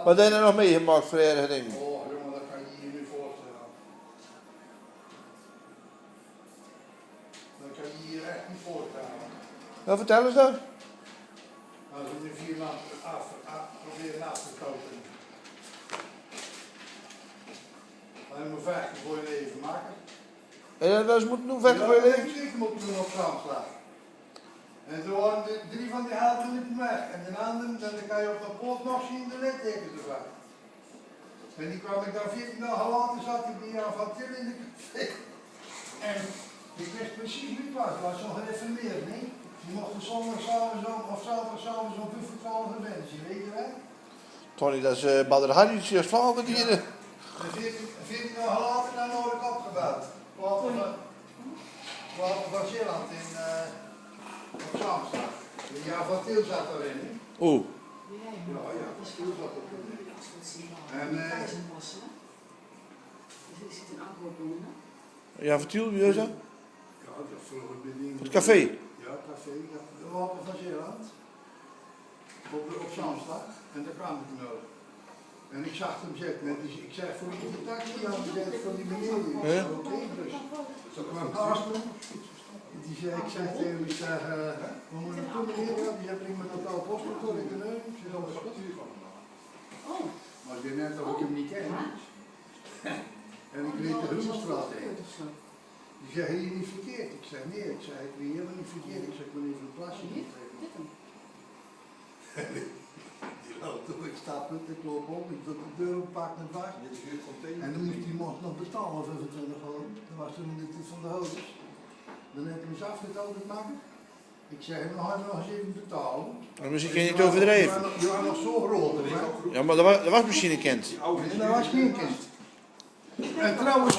Wat heb je er nog meegemaakt voor erge dingen? Oh, jongen, dat kan je je niet voorstellen. Dat kan je je echt niet voorstellen. Nou, vertel eens dan. Als we nu 4 maanden proberen af te kopen. Dan moet je vechten voor je leven maken. En dat was moeten doen vechten voor je leven? Ik moet doen op Zandslag. En toen waren 3 van die helden liepen weg. En de andere, dan kan je op de poort nog zien de littekens ervan. En die kwam ik dan 14 dagen later, zat ik die aan van Til in de café. En ik wist precies wie het was. Het was zo'n gereformeerd, niet? Die mochten zondagavond of zaterdagavond om 5 voor 12 mensen, weet je wel? Tony, dat is Badr Hadji's slavendieren. En 14 dagen later dan word ik opgebeld. Walter van Zeeland in op Zandstad. Ja, van Til zat erin. Oeh. Ja, van Til zat erin. En Ja, vertel, wie is dat? ja, dat vroeger bedien. Het café. Ja, het café. De Walter van Zeeland. Op Zandstad. En daar kwam ik nodig. En ik zag hem zitten. En ik zeg voor die taxi, dan zei ik voor die meneer. Ja. Oké, dus. Zo kwam naast me. Die zei, ik zeg tegen hem, ik zeg, we moeten naartoe meneer, ja, die hebben met totaal postkantoor in de neus. Ik zeg, dat is goed. Maar ik denk net dat ik hem niet ken. En ik reed de Hulmstraat in. Die zei, hier niet verkeerd. Ik zei, nee, ik zei, ik ben helemaal niet verkeerd. Ik zeg, meneer van Plasje niet tegen. Die loopt op, ik stap uit, ik loop op, ik doe de deur op, pak naar vast. En dan moest die man nog betalen, 25 euro. Dat was toen de tijd van de houders. Dan heb ik hem eens afgetoond het maken. Ik zeg, dan ga je nog eens even betalen. Maar misschien niet overdreven. Die waren nog zo groot. Ja, maar dat was misschien een kind. En dat was geen kind. En trouwens,